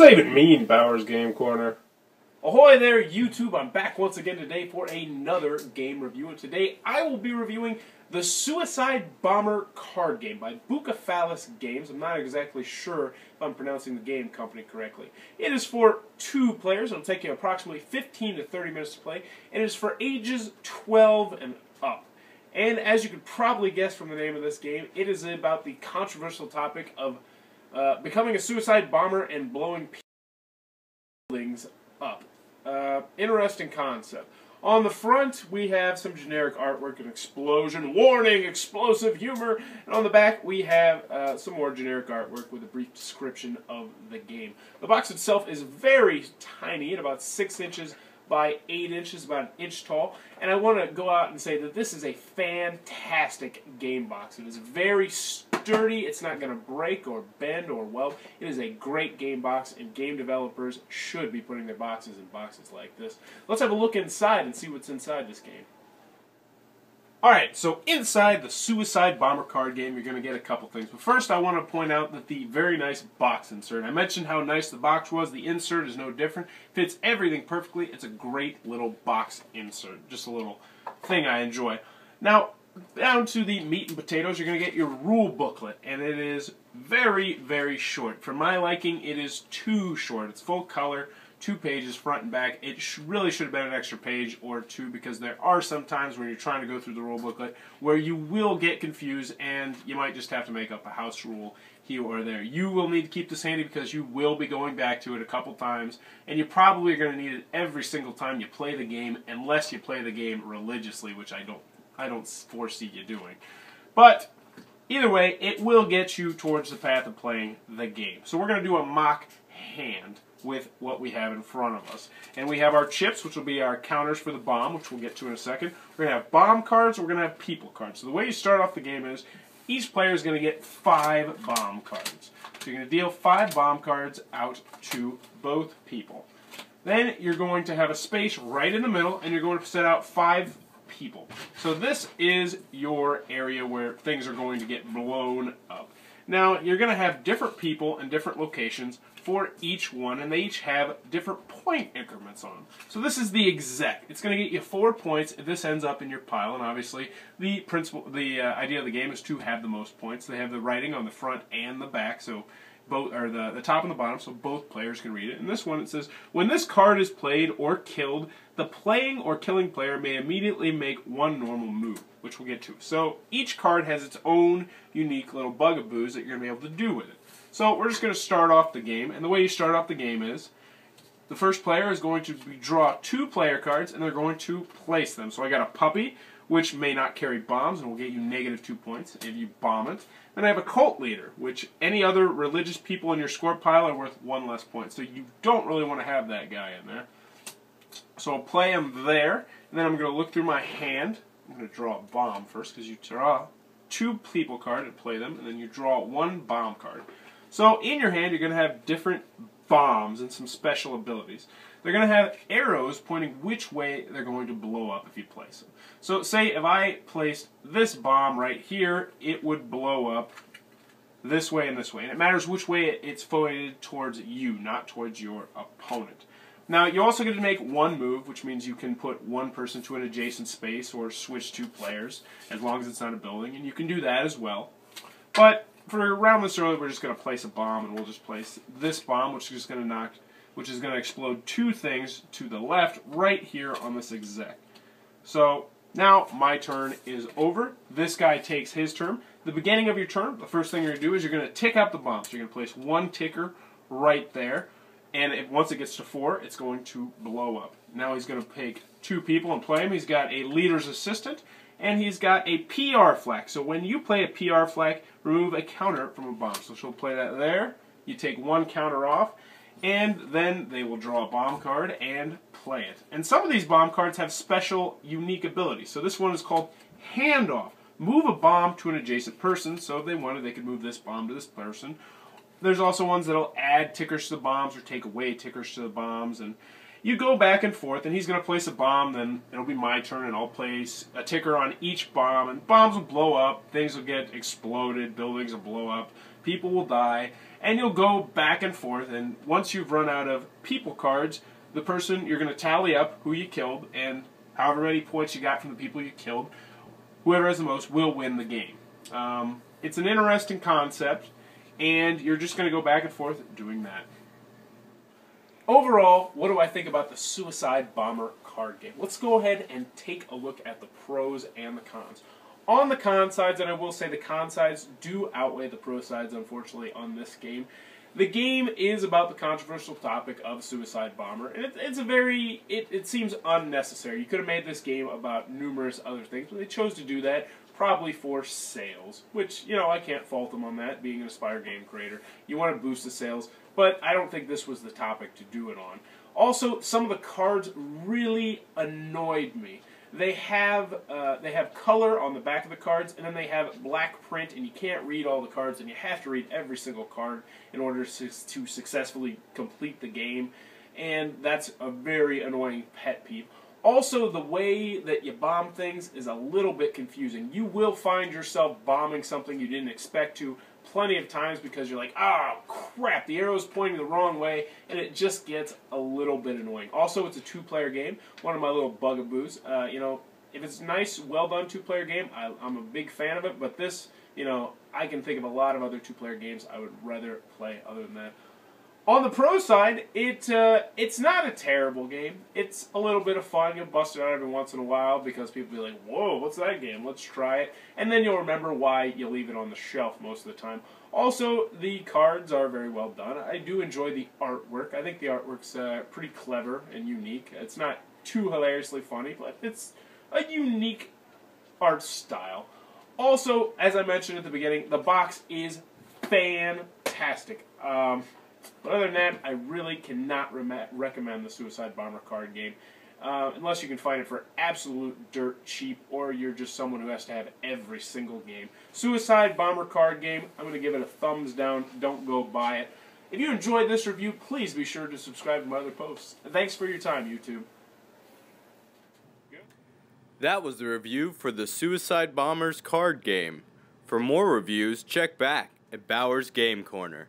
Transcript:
does that even mean, Bowers Game Corner? Ahoy there, YouTube! I'm back once again today for another game review, and today I will be reviewing the Suicide Bomber card game by Bucephalus Games. I'm not exactly sure if I'm pronouncing the game company correctly. It is for 2 players. It'll take you approximately 15 to 30 minutes to play, and it is for ages 12 and up. And as you could probably guess from the name of this game, it is about the controversial topic of becoming a suicide bomber and blowing buildings up. Interesting concept. On the front, we have some generic artwork, an explosion, warning, explosive humor, and on the back, we have some more generic artwork with a brief description of the game. The box itself is very tiny, at about 6 inches by 8 inches, about an inch tall, and I want to go out and say that this is a fantastic game box. It is very sturdy. It's not going to break or bend or weld. It is a great game box, and game developers should be putting their boxes in boxes like this. Let's have a look inside and see what's inside this game. Alright, so inside the Suicide Bomber card game, you're going to get a couple things. But first, I want to point out that the very nice box insert. I mentioned how nice the box was. The insert is no different. Fits everything perfectly. It's a great little box insert. Just a little thing I enjoy. Now, down to the meat and potatoes, you're going to get your rule booklet. And it is very, very short. For my liking, it is too short. It's full color. 2 pages, front and back. It really should have been an extra page or 2 because there are some times when you're trying to go through the rule booklet where you will get confused and you might just have to make up a house rule here or there. You will need to keep this handy because you will be going back to it a couple times, and you probably are going to need it every single time you play the game unless you play the game religiously, which I don't foresee you doing. But either way, it will get you towards the path of playing the game. So we're going to do a mock hand with what we have in front of us. And we have our chips, which will be our counters for the bomb, which we'll get to in a second. We're going to have bomb cards, we're going to have people cards. So the way you start off the game is, each player is going to get 5 bomb cards. So you're going to deal 5 bomb cards out to both people. Then you're going to have a space right in the middle, and you're going to set out 5 people. So this is your area where things are going to get blown up. Now, you're going to have different people in different locations for each one, and they each have different point increments on them. So this is the exec. It's going to get you 4 points if this ends up in your pile, and obviously the idea of the game is to have the most points. They have the writing on the front and the back, so both, or the top and the bottom, so both players can read it. In this one, it says, when this card is played or killed, the playing or killing player may immediately make 1 normal move, which we'll get to. So each card has its own unique little bugaboos that you're going to be able to do with it. So we're just going to start off the game, and the way you start off the game is the first player is going to draw 2 player cards, and they're going to place them. So I got a puppy, which may not carry bombs, and will get you -2 points if you bomb it. Then I have a cult leader, which any other religious people in your score pile are worth 1 less point. So you don't really want to have that guy in there. So I'll play him there, and then I'm going to look through my hand. I'm going to draw a bomb first, because you draw 2 people cards and play them, and then you draw 1 bomb card. So in your hand, you're going to have different bombs and some special abilities. They're going to have arrows pointing which way they're going to blow up if you place them. So say if I placed this bomb right here, it would blow up this way and this way. And it matters which way it's pointed towards you, not towards your opponent. Now, you also get to make 1 move, which means you can put 1 person to an adjacent space or switch 2 players, as long as it's not a building, and you can do that as well. But for around this early, we're just going to place a bomb, and we'll just place this bomb, which is going to explode 2 things to the left, right here on this exec. So now my turn is over. This guy takes his turn. The beginning of your turn, the first thing you're going to do is you're going to tick up the bomb. So you're going to place 1 ticker right there, and once it gets to 4, it's going to blow up. Now he's going to take 2 people and play him. He's got a leader's assistant, and he's got a PR flag. So when you play a PR flag, remove a counter from a bomb. So she'll play that there. You take 1 counter off, and then they will draw a bomb card and play it. And some of these bomb cards have special, unique abilities. So this one is called Handoff. Move a bomb to an adjacent person. So if they wanted, they could move this bomb to this person. There's also ones that'll add tickers to the bombs or take away tickers to the bombs. And You go back and forth, and he's going to place a bomb, then it'll be my turn, and I'll place a ticker on each bomb, and bombs will blow up, things will get exploded, buildings will blow up, people will die, and you'll go back and forth, and once you've run out of people cards, the person, you're going to tally up who you killed, and however many points you got from the people you killed, whoever has the most will win the game. It's an interesting concept, and you're just going to go back and forth doing that. Overall, what do I think about the Suicide Bomber card game? Let's go ahead and take a look at the pros and the cons. On the con sides, and I will say the con sides do outweigh the pro sides, unfortunately, on this game. The game is about the controversial topic of Suicide Bomber, and it seems unnecessary. You could have made this game about numerous other things, but they chose to do that, probably for sales, which, you know, I can't fault them on that, being an aspired game creator. You want to boost the sales, but I don't think this was the topic to do it on. Also, some of the cards really annoyed me. They have color on the back of the cards, and then they have black print, and you can't read all the cards, and you have to read every single card in order to successfully complete the game, and that's a very annoying pet peeve. Also, the way that you bomb things is a little bit confusing. You will find yourself bombing something you didn't expect to plenty of times because you're like, ah, crap, the arrow's pointing the wrong way, and it just gets a little bit annoying. Also, it's a two-player game, one of my little bugaboos. You know, if it's a nice, well-done two-player game, I'm a big fan of it, but this, you know, I can think of a lot of other two-player games I would rather play other than that. On the pro side, it's not a terrible game. It's a little bit of fun. You'll bust it out every once in a while because people will be like, whoa, what's that game? Let's try it. And then you'll remember why you leave it on the shelf most of the time. Also, the cards are very well done. I do enjoy the artwork. I think the artwork's pretty clever and unique. It's not too hilariously funny, but it's a unique art style. Also, as I mentioned at the beginning, the box is fantastic. But other than that, I really cannot recommend the Suicide Bomber card game, unless you can find it for absolute dirt cheap, or you're just someone who has to have every single game. Suicide Bomber card game, I'm going to give it a thumbs down. Don't go buy it. If you enjoyed this review, please be sure to subscribe to my other posts. And thanks for your time, YouTube. That was the review for the Suicide Bombers card game. For more reviews, check back at Bauer's Game Corner.